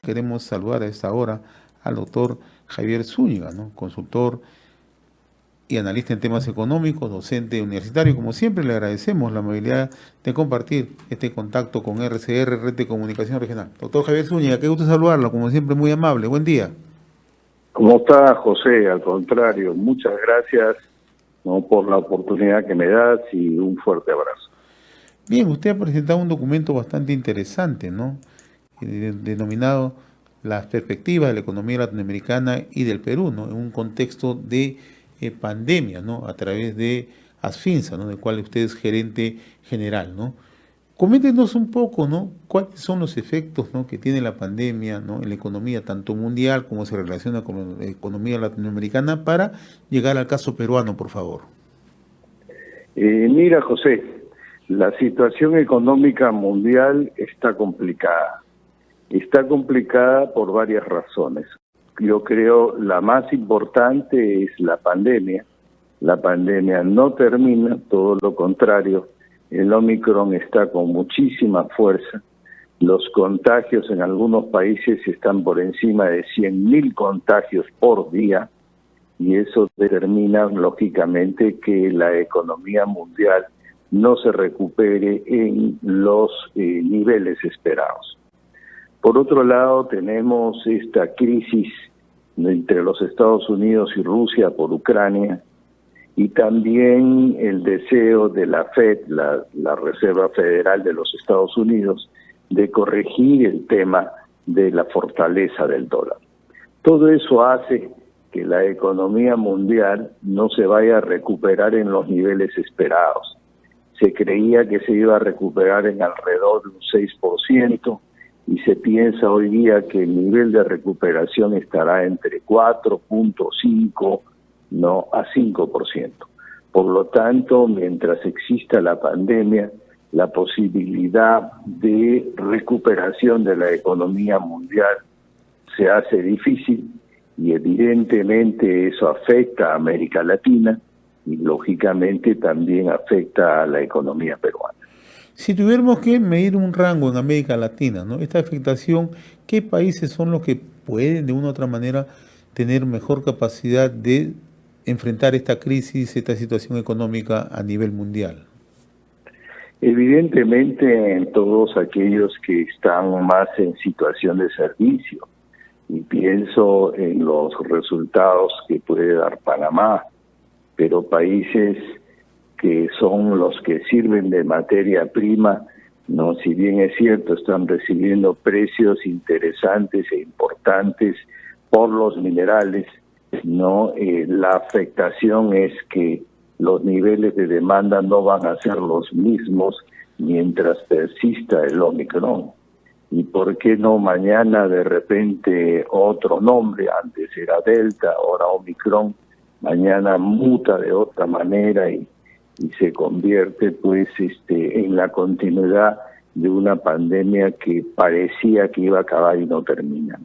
Queremos saludar a esta hora al doctor Javier Zúñiga, ¿no? Consultor y analista en temas económicos, docente universitario. Como siempre, le agradecemos la amabilidad de compartir este contacto con RCR, Red de Comunicación Regional. Doctor Javier Zúñiga, qué gusto saludarlo, como siempre, muy amable. Buen día. ¿Cómo está, José? Al contrario, muchas gracias, ¿no?, por la oportunidad que me das y un fuerte abrazo. Bien, usted ha presentado un documento bastante interesante, ¿no? Denominado Las perspectivas de la economía latinoamericana y del Perú, ¿no? En un contexto de pandemia, ¿no? A través de Asfinsa, ¿no? Del cual usted es gerente general, ¿no? Coméntenos un poco, ¿no? ¿Cuáles son los efectos, ¿no?, que tiene la pandemia, ¿no?, en la economía tanto mundial como se relaciona con la economía latinoamericana para llegar al caso peruano, por favor? Mira, José, la situación económica mundial está complicada. Está complicada por varias razones. Yo creo la más importante es la pandemia. La pandemia no termina, todo lo contrario. El Omicron está con muchísima fuerza. Los contagios en algunos países están por encima de 100.000 contagios por día y eso determina lógicamente que la economía mundial no se recupere en los niveles esperados. Por otro lado, tenemos esta crisis entre los Estados Unidos y Rusia por Ucrania, y también el deseo de la Fed, la Reserva Federal de los Estados Unidos, de corregir el tema de la fortaleza del dólar. Todo eso hace que la economía mundial no se vaya a recuperar en los niveles esperados. Se creía que se iba a recuperar en alrededor de un 6%, y se piensa hoy día que el nivel de recuperación estará entre 4.5% a 5%. Por lo tanto, mientras exista la pandemia, la posibilidad de recuperación de la economía mundial se hace difícil y evidentemente eso afecta a América Latina y lógicamente también afecta a la economía peruana. Si tuviéramos que medir un rango en América Latina, ¿no?, esta afectación, ¿qué países son los que pueden de una u otra manera tener mejor capacidad de enfrentar esta crisis, esta situación económica a nivel mundial? Evidentemente en todos aquellos que están más en situación de servicio, y pienso en los resultados que puede dar Panamá, pero países que son los que sirven de materia prima, no, si bien es cierto, están recibiendo precios interesantes e importantes por los minerales, no, la afectación es que los niveles de demanda no van a ser los mismos mientras persista el Omicron. ¿Y por qué no mañana de repente otro nombre? Antes era Delta, ahora Omicron, mañana muta de otra manera y se convierte pues en la continuidad de una pandemia que parecía que iba a acabar y no termina.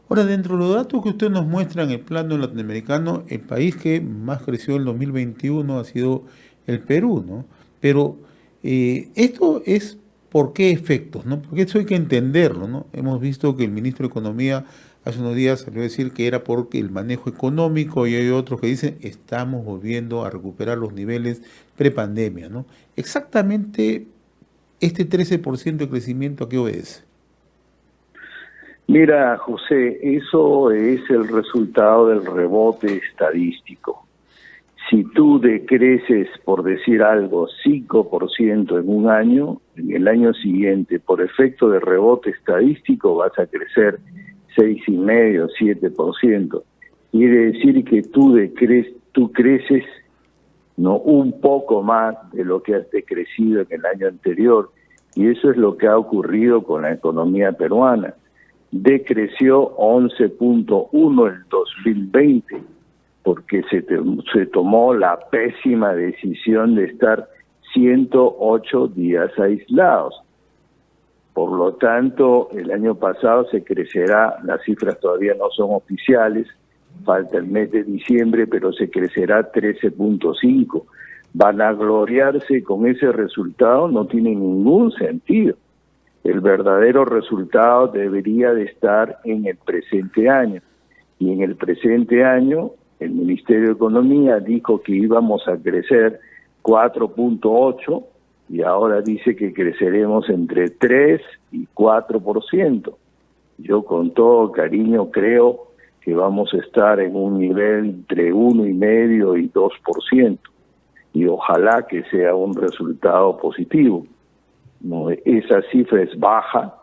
Ahora, dentro de los datos que usted nos muestra en el plano latinoamericano, el país que más creció en el 2021 ha sido el Perú, ¿no? Pero esto es por qué efectos, ¿no? Porque eso hay que entenderlo, ¿no? Hemos visto que el ministro de Economía hace unos días salió a decir que era por el manejo económico y hay otros que dicen estamos volviendo a recuperar los niveles prepandemia, ¿no? Exactamente este 13% de crecimiento, ¿a qué obedece? Mira, José, eso es el resultado del rebote estadístico. Si tú decreces, por decir algo, 5% en un año, en el año siguiente, por efecto de rebote estadístico, vas a crecer 6,5%, 7%. Quiere decir que tú creces, no, un poco más de lo que has decrecido en el año anterior. Y eso es lo que ha ocurrido con la economía peruana. Decreció 11.1 el 2020, porque se tomó la pésima decisión de estar 108 días aislados. Por lo tanto, el año pasado se crecerá, las cifras todavía no son oficiales, falta el mes de diciembre, pero se crecerá 13.5. Vanagloriarse con ese resultado no tiene ningún sentido. El verdadero resultado debería de estar en el presente año. Y en el presente año, el Ministerio de Economía dijo que íbamos a crecer 4.8 y ahora dice que creceremos entre 3 y 4%. Yo con todo cariño creo que vamos a estar en un nivel entre 1,5 y 2%. Y ojalá que sea un resultado positivo. No, esa cifra es baja.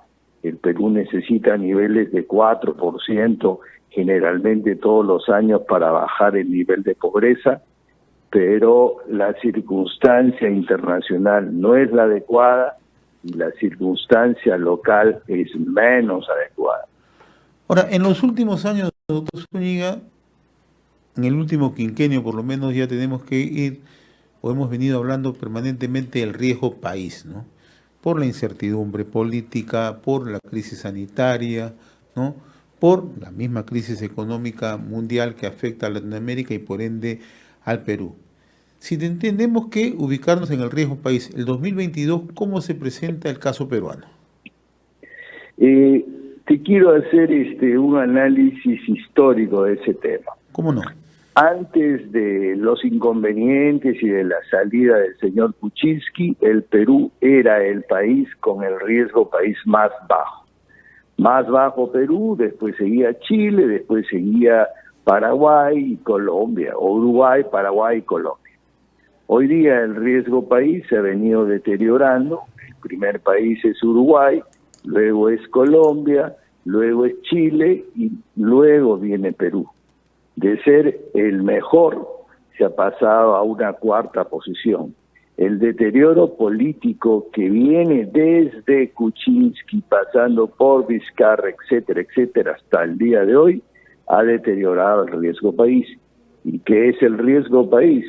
El Perú necesita niveles de 4% generalmente todos los años para bajar el nivel de pobreza, pero la circunstancia internacional no es la adecuada y la circunstancia local es menos adecuada. Ahora, en los últimos años, doctor Zúñiga, en el último quinquenio por lo menos ya tenemos que ir, o hemos venido hablando permanentemente del riesgo país, ¿no? Por la incertidumbre política, por la crisis sanitaria, ¿no? Por la misma crisis económica mundial que afecta a Latinoamérica y por ende al Perú. Si entendemos que ubicarnos en el riesgo país, el 2022, ¿cómo se presenta el caso peruano? Te quiero hacer un análisis histórico de ese tema. ¿Cómo no? Antes de los inconvenientes y de la salida del señor Kuczynski, el Perú era el país con el riesgo país más bajo. Más bajo Perú, después seguía Chile, después seguía Paraguay y Colombia, o Uruguay, Paraguay y Colombia. Hoy día el riesgo país se ha venido deteriorando. El primer país es Uruguay, luego es Colombia, luego es Chile y luego viene Perú. De ser el mejor, se ha pasado a una cuarta posición. El deterioro político que viene desde Kuczynski, pasando por Vizcarra, etcétera, etcétera, hasta el día de hoy, ha deteriorado el riesgo país. ¿Y qué es el riesgo país?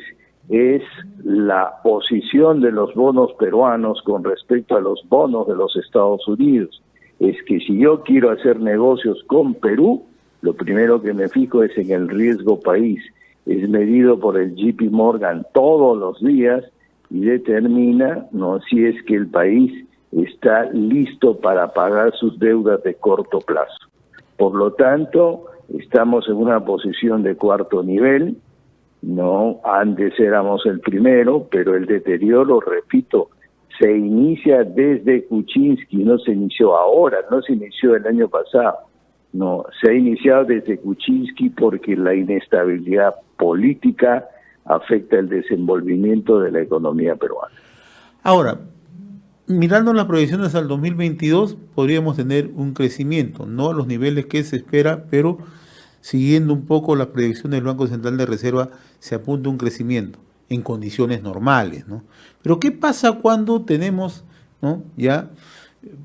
Es la posición de los bonos peruanos con respecto a los bonos de los Estados Unidos. Es que si yo quiero hacer negocios con Perú, lo primero que me fijo es en el riesgo país. Es medido por el JP Morgan todos los días y determina si es que el país está listo para pagar sus deudas de corto plazo. Por lo tanto, estamos en una posición de cuarto nivel. Antes éramos el primero, pero el deterioro, repito, se inicia desde Kuczynski, no se inició ahora, no se inició el año pasado. No, se ha iniciado desde Kuczynski porque la inestabilidad política afecta el desenvolvimiento de la economía peruana. Ahora, mirando las proyecciones al 2022, podríamos tener un crecimiento, no a los niveles que se espera, pero siguiendo un poco las proyecciones del Banco Central de Reserva, se apunta un crecimiento en condiciones normales, ¿no? Pero ¿qué pasa cuando tenemos, ¿no?, ya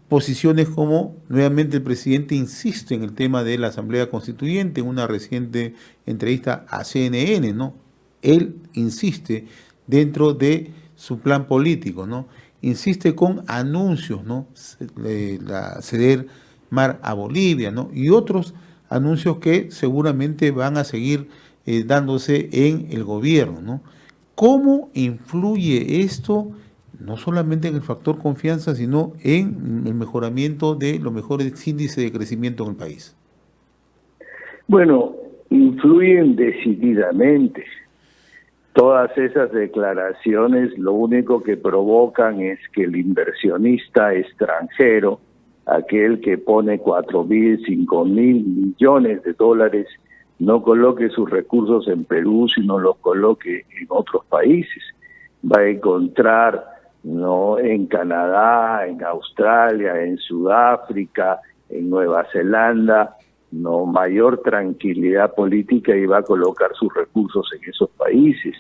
posiciones como nuevamente el presidente insiste en el tema de la Asamblea Constituyente en una reciente entrevista a CNN, ¿no? Él insiste dentro de su plan político, ¿no? Insiste con anuncios, ¿no? Ceder mar a Bolivia, ¿no? Y otros anuncios que seguramente van a seguir dándose en el gobierno, ¿no? ¿Cómo influye esto no solamente en el factor confianza, sino en el mejoramiento de los mejores índices de crecimiento en el país? Bueno, influyen decididamente. Todas esas declaraciones lo único que provocan es que el inversionista extranjero, aquel que pone 4.000, 5.000 millones de dólares, no coloque sus recursos en Perú, sino los coloque en otros países. Va a encontrar en Canadá, en Australia, en Sudáfrica, en Nueva Zelanda, mayor tranquilidad política y va a colocar sus recursos en esos países.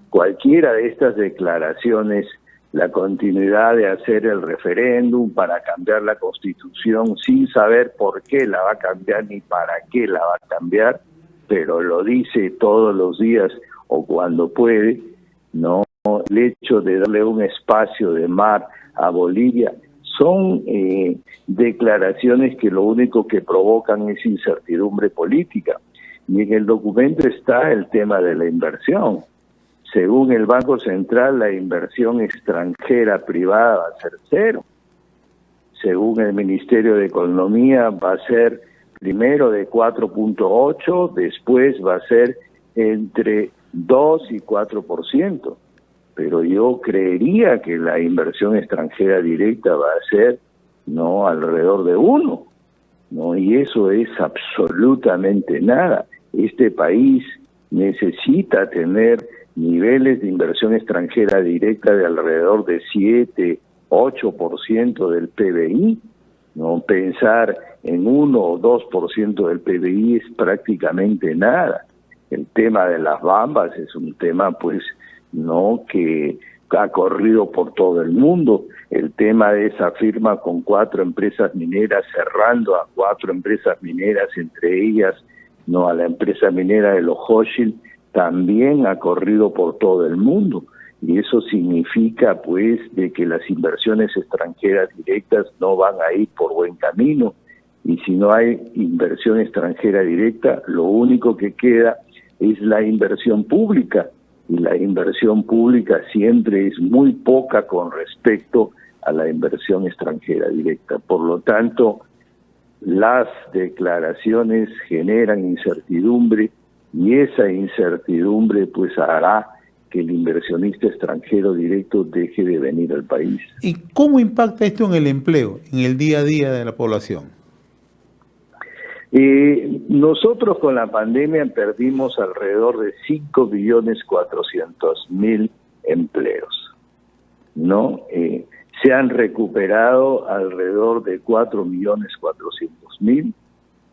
Cualquiera de estas declaraciones, la continuidad de hacer el referéndum para cambiar la Constitución sin saber por qué la va a cambiar ni para qué la va a cambiar, pero lo dice todos los días o cuando puede, el hecho de darle un espacio de mar a Bolivia, son declaraciones que lo único que provocan es incertidumbre política. Y en el documento está el tema de la inversión. Según el Banco Central, la inversión extranjera privada va a ser cero. según el Ministerio de Economía, va a ser primero de 4.8, después va a ser entre 2 y 4%. Pero yo creería que la inversión extranjera directa va a ser no alrededor de 1, ¿no? Y eso es absolutamente nada. Este país necesita tener niveles de inversión extranjera directa de alrededor de 7, 8% del PBI, ¿no? Pensar en 1 o 2% del PBI es prácticamente nada. El tema de las bambas es un tema, pues, no que ha corrido por todo el mundo. El tema de esa firma con 4 empresas mineras, cerrando a 4 empresas mineras, entre ellas no a la empresa minera de Los Hochschild, también ha corrido por todo el mundo. Y eso significa, pues, de que las inversiones extranjeras directas no van a ir por buen camino. Y si no hay inversión extranjera directa, lo único que queda es la inversión pública. Y la inversión pública siempre es muy poca con respecto a la inversión extranjera directa. Por lo tanto, las declaraciones generan incertidumbre y esa incertidumbre pues hará que el inversionista extranjero directo deje de venir al país. ¿Y cómo impacta esto en el empleo, en el día a día de la población? Nosotros con la pandemia perdimos alrededor de 5.400.000 empleos, ¿no? Se han recuperado alrededor de 4.400.000,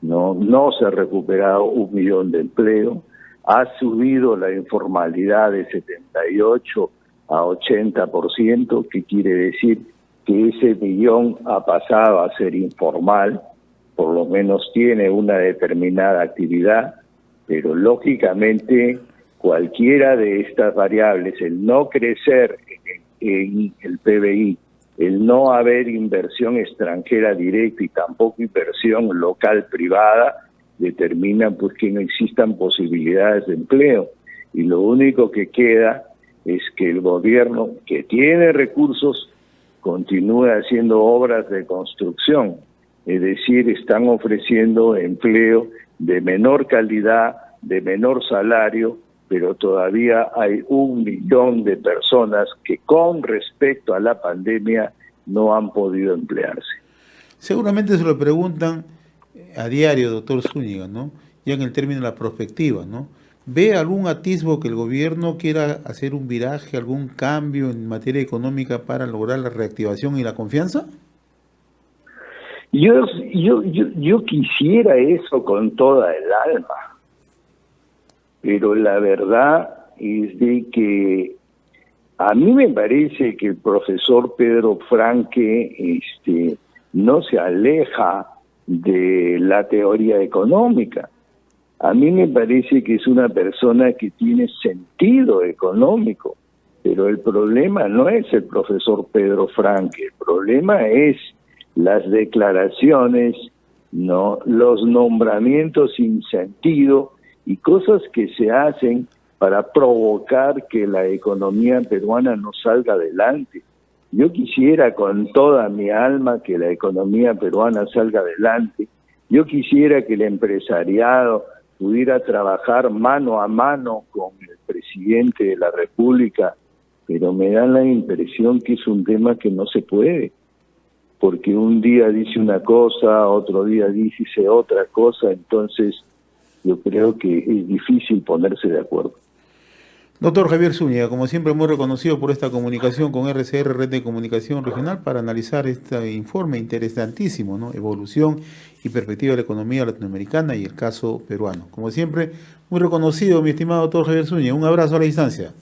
no se ha recuperado 1 millón de empleos, ha subido la informalidad de 78 a 80%, que quiere decir que ese millón ha pasado a ser informal, por lo menos tiene una determinada actividad, pero lógicamente cualquiera de estas variables, el no crecer en el PBI, el no haber inversión extranjera directa y tampoco inversión local privada, determina pues que no existan posibilidades de empleo. Y lo único que queda es que el gobierno, que tiene recursos, continúe haciendo obras de construcción. Es decir, están ofreciendo empleo de menor calidad, de menor salario, pero todavía hay 1 millón de personas que con respecto a la pandemia no han podido emplearse. Seguramente se lo preguntan a diario, doctor Zúñiga, ¿no? Ya en el término de la perspectiva, ¿no? ¿Ve algún atisbo que el gobierno quiera hacer un viraje, algún cambio en materia económica para lograr la reactivación y la confianza? Yo quisiera eso con toda el alma, pero la verdad es de que a mí me parece que el profesor Pedro Franque no se aleja de la teoría económica. A mí me parece que es una persona que tiene sentido económico, pero el problema no es el profesor Pedro Franque, el problema es las declaraciones, no, los nombramientos sin sentido y cosas que se hacen para provocar que la economía peruana no salga adelante. Yo quisiera con toda mi alma que la economía peruana salga adelante. Yo quisiera que el empresariado pudiera trabajar mano a mano con el presidente de la República, pero me da la impresión que es un tema que no se puede, porque un día dice una cosa, otro día dice otra cosa, entonces yo creo que es difícil ponerse de acuerdo. Doctor Javier Zúñiga, como siempre muy reconocido por esta comunicación con RCR, Red de Comunicación Regional, para analizar este informe interesantísimo, ¿no? Evolución y perspectiva de la economía latinoamericana y el caso peruano. Como siempre, muy reconocido, mi estimado doctor Javier Zúñiga. Un abrazo a la distancia.